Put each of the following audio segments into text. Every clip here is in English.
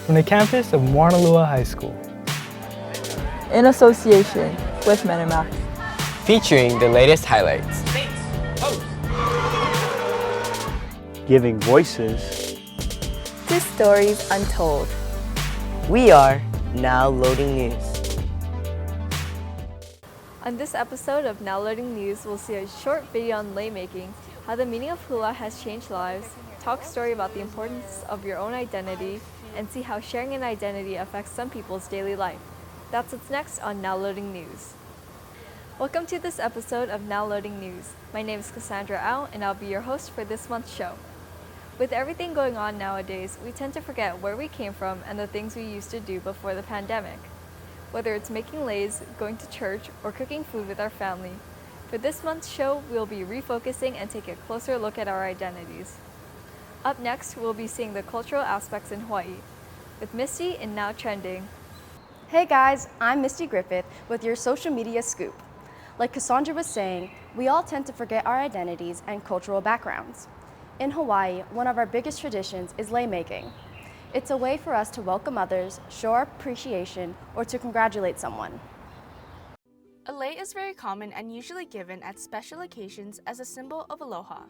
from the campus of Mauna High School. In association with Menimac. Featuring the latest highlights. Giving voices to stories untold. We are Now Loading News. On this episode of Now Loading News, we'll see a short video on lei making, how the meaning of hula has changed lives, talk a story about the importance of your own identity, and see how sharing an identity affects some people's daily life. That's what's next on Now Loading News. Welcome to this episode of Now Loading News. My name is Cassandra Au, and I'll be your host for this month's show. With everything going on nowadays, we tend to forget where we came from and the things we used to do before the pandemic. Whether it's making leis, going to church, or cooking food with our family. For this month's show, we'll be refocusing and take a closer look at our identities. Up next, we'll be seeing the cultural aspects in Hawaii, with Misty in Now Trending. Hey guys, I'm Misty Griffith with your social media scoop. Like Cassandra was saying, we all tend to forget our identities and cultural backgrounds. In Hawaii, one of our biggest traditions is lei making. It's a way for us to welcome others, show our appreciation, or to congratulate someone. A lei is very common and usually given at special occasions as a symbol of aloha.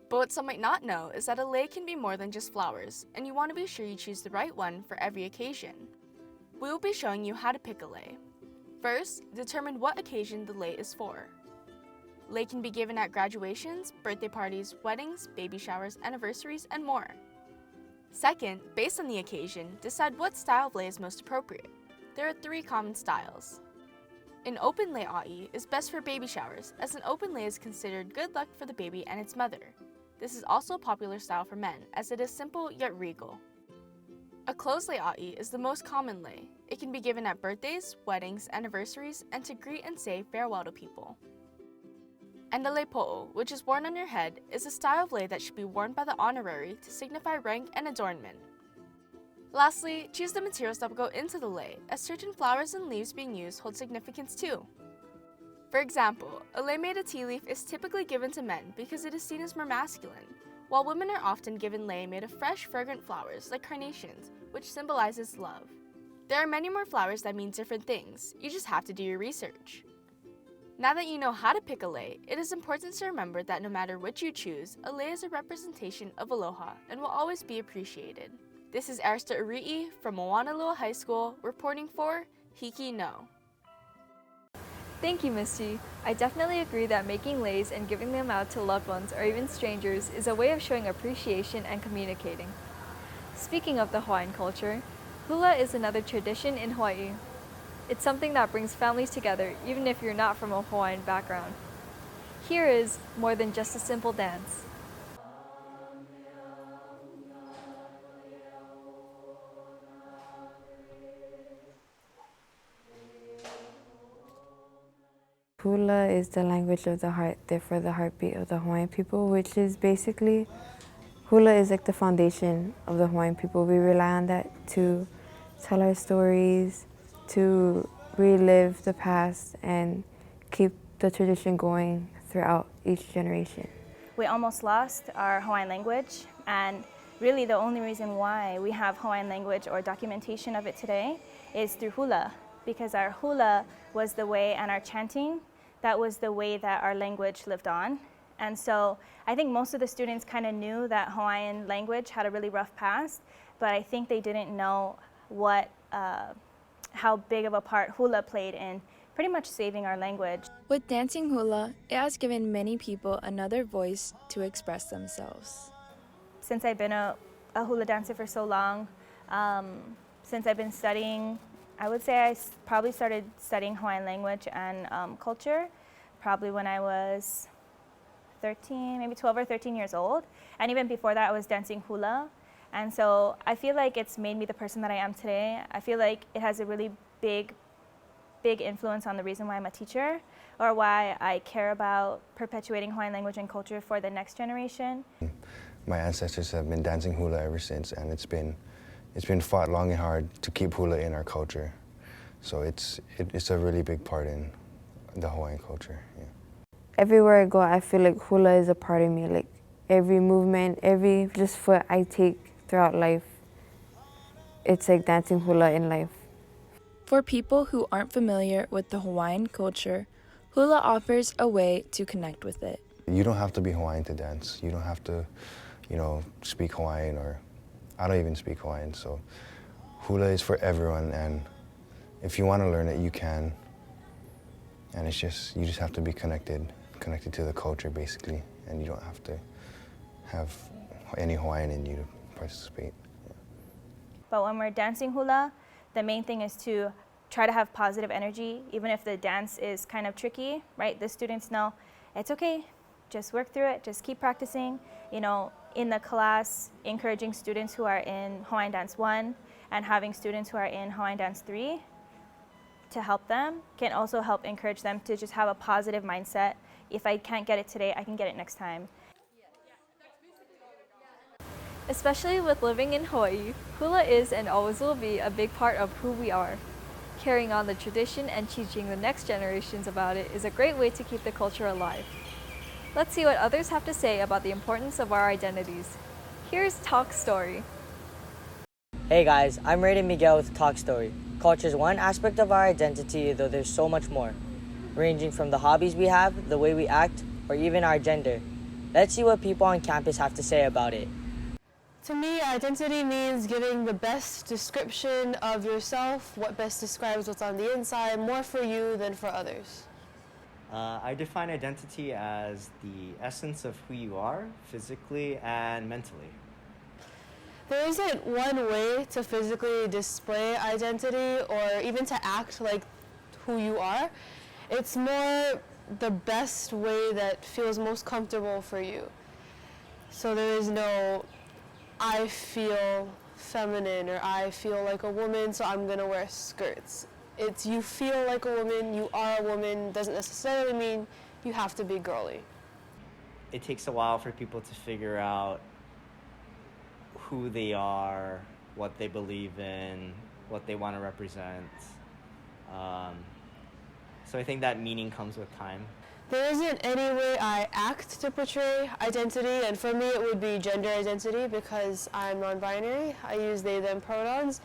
But what some might not know is that a lei can be more than just flowers, and you want to be sure you choose the right one for every occasion. We will be showing you how to pick a lei. First, determine what occasion the lei is for. Lei can be given at graduations, birthday parties, weddings, baby showers, anniversaries, and more. Second, based on the occasion, decide what style of lei is most appropriate. There are 3 common styles. An open lei a'i is best for baby showers, as an open lei is considered good luck for the baby and its mother. This is also a popular style for men, as it is simple yet regal. A closed lei a'i is the most common lei. It can be given at birthdays, weddings, anniversaries, and to greet and say farewell to people. And a lei po'o, which is worn on your head, is a style of lei that should be worn by the honorary to signify rank and adornment. Lastly, choose the materials that will go into the lei, as certain flowers and leaves being used hold significance too. For example, a lei made of tea leaf is typically given to men because it is seen as more masculine, while women are often given lei made of fresh, fragrant flowers like carnations, which symbolizes love. There are many more flowers that mean different things, you just have to do your research. Now that you know how to pick a lei, it is important to remember that no matter which you choose, a lei is a representation of aloha and will always be appreciated. This is Arista Uri'i from Mauna High School reporting for Hiki No. Thank you, Misty. I definitely agree that making leis and giving them out to loved ones or even strangers is a way of showing appreciation and communicating. Speaking of the Hawaiian culture, hula is another tradition in Hawaii. It's something that brings families together, even if you're not from a Hawaiian background. Here is More Than Just a Simple Dance. Hula is the language of the heart, therefore the heartbeat of the Hawaiian people, which is basically, hula is like the foundation of the Hawaiian people. We rely on that to tell our stories, to relive the past and keep the tradition going throughout each generation. We almost lost our Hawaiian language, and really the only reason why we have Hawaiian language or documentation of it today is through hula, because our hula was the way, and our chanting, that was the way that our language lived on. And so I think most of the students kind of knew that Hawaiian language had a really rough past, but I think they didn't know how big of a part hula played in pretty much saving our language. With dancing hula, it has given many people another voice to express themselves. Since I've been a hula dancer for so long, since I've been studying, I would say I probably started studying Hawaiian language and culture probably when I was 13, maybe 12 or 13 years old. And even before that, I was dancing hula. And so I feel like it's made me the person that I am today. I feel like it has a really big influence on the reason why I'm a teacher, or why I care about perpetuating Hawaiian language and culture for the next generation. My ancestors have been dancing hula ever since, and it's been fought long and hard to keep hula in our culture. So it's a really big part in the Hawaiian culture. Yeah. Everywhere I go, I feel like hula is a part of me. Like every movement, every just foot I take throughout life, it's like dancing hula in life. For people who aren't familiar with the Hawaiian culture, hula offers a way to connect with it. You don't have to be Hawaiian to dance. You don't have to, speak Hawaiian, or I don't even speak Hawaiian. So hula is for everyone, and if you want to learn it, you can. And you just have to be connected to the culture, basically, and you don't have to have any Hawaiian in you to participate. But when we're dancing hula, the main thing is to try to have positive energy, even if the dance is kind of tricky, right? The students know it's okay, just work through it, just keep practicing. In the class, encouraging students who are in Hawaiian Dance 1 and having students who are in Hawaiian Dance 3 to help them can also help encourage them to just have a positive mindset. If I can't get it today, I can get it next time. Especially with living in Hawaii, hula is and always will be a big part of who we are. Carrying on the tradition and teaching the next generations about it is a great way to keep the culture alive. Let's see what others have to say about the importance of our identities. Here's Talk Story. Hey guys, I'm Raiden Miguel with Talk Story. Culture is one aspect of our identity, though there's so much more, ranging from the hobbies we have, the way we act, or even our gender. Let's see what people on campus have to say about it. To me, identity means giving the best description of yourself, what best describes what's on the inside, more for you than for others. I define identity as the essence of who you are, physically and mentally. There isn't one way to physically display identity or even to act like who you are. It's more the best way that feels most comfortable for you. So there is no, I feel feminine or I feel like a woman, so I'm gonna wear skirts. It's you feel like a woman, you are a woman, doesn't necessarily mean you have to be girly. It takes a while for people to figure out who they are, what they believe in, what they want to represent. So I think that meaning comes with time. There isn't any way I act to portray identity, and for me it would be gender identity because I'm non-binary. I use they, them pronouns.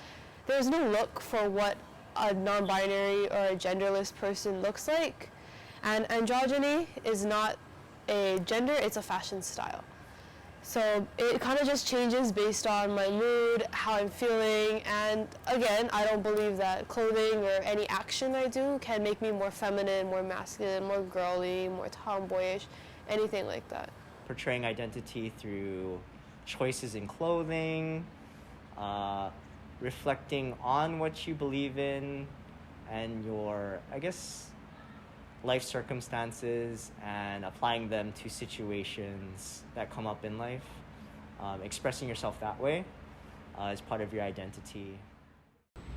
There's no look for what a non-binary or a genderless person looks like. And androgyny is not a gender, it's a fashion style. So it kind of just changes based on my mood, how I'm feeling, and again, I don't believe that clothing or any action I do can make me more feminine, more masculine, more girly, more tomboyish, anything like that. Portraying identity through choices in clothing, reflecting on what you believe in, and your, life circumstances, and applying them to situations that come up in life. Expressing yourself that way is part of your identity.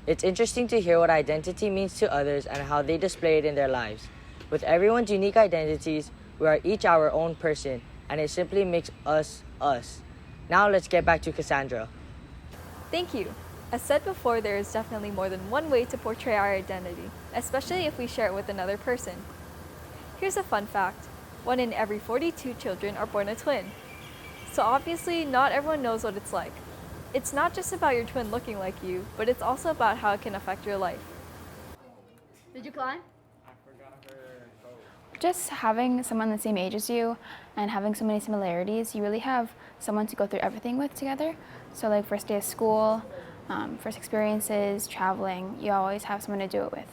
It's interesting to hear what identity means to others and how they display it in their lives. With everyone's unique identities, we are each our own person, and it simply makes us us. Now let's get back to Cassandra. Thank you. As said before, there is definitely more than one way to portray our identity, especially if we share it with another person. Here's a fun fact. 1 in every 42 children are born a twin. So obviously, not everyone knows what it's like. It's not just about your twin looking like you, but it's also about how it can affect your life. Did you climb? Just having someone the same age as you and having so many similarities, you really have someone to go through everything with together. So like first day of school, first experiences, traveling, you always have someone to do it with.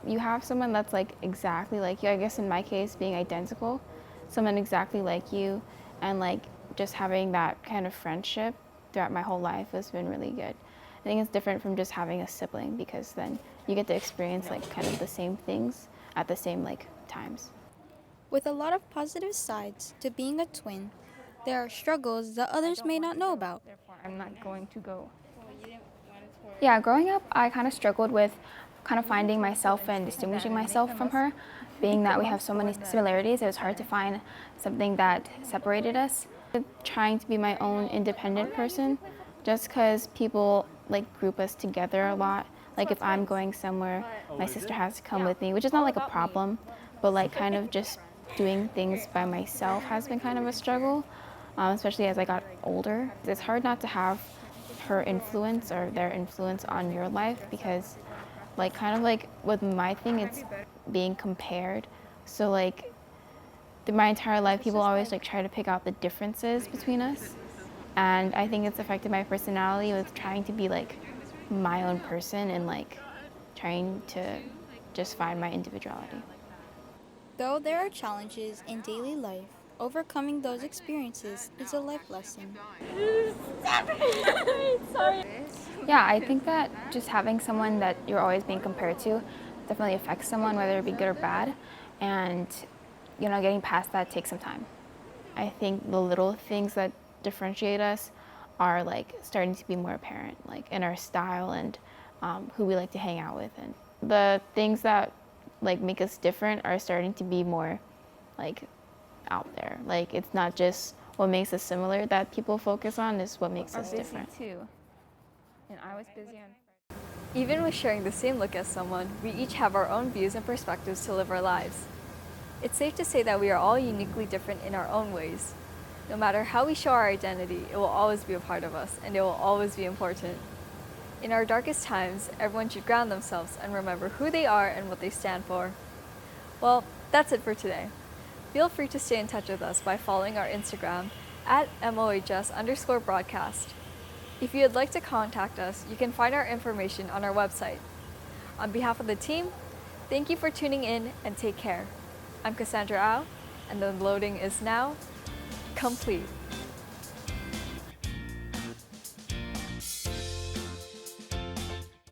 You have someone that's like exactly like you, I guess in my case being identical, someone exactly like you, and like just having that kind of friendship throughout my whole life has been really good. I think it's different from just having a sibling because then you get to experience like kind of the same things at the same like times. With a lot of positive sides to being a twin, there are struggles that others may not know about. I'm not going to go. Yeah, growing up, I kind of struggled with kind of finding myself and distinguishing myself from her. Being that we have so many similarities, it was hard to find something that separated us. Trying to be my own independent person, just because people like group us together a lot. Like if I'm going somewhere, my sister has to come with me, which is not like a problem, but like kind of just doing things by myself has been kind of a struggle, especially as I got older. It's hard not to have her influence or their influence on your life, because like kind of like with my thing, it's being compared. So like my entire life, people always like try to pick out the differences between us, and I think it's affected my personality with trying to be like my own person and like trying to just find my individuality. Though there are challenges in daily life, overcoming those experiences is a life lesson. Yeah, I think that just having someone that you're always being compared to definitely affects someone, whether it be good or bad. And, you know, getting past that takes some time. I think the little things that differentiate us are like starting to be more apparent, like in our style and who we like to hang out with. And the things that like make us different are starting to be more like out there. Like it's not just what makes us similar that people focus on, is what makes us different. Too. And I was busy on Even with sharing the same look as someone, we each have our own views and perspectives to live our lives. It's safe to say that we are all uniquely different in our own ways. No matter how we show our identity, it will always be a part of us, and it will always be important. In our darkest times, everyone should ground themselves and remember who they are and what they stand for. Well, that's it for today. Feel free to stay in touch with us by following our Instagram at MOHS_broadcast. If you would like to contact us, you can find our information on our website. On behalf of the team, thank you for tuning in and take care. I'm Cassandra Au, and the loading is now complete.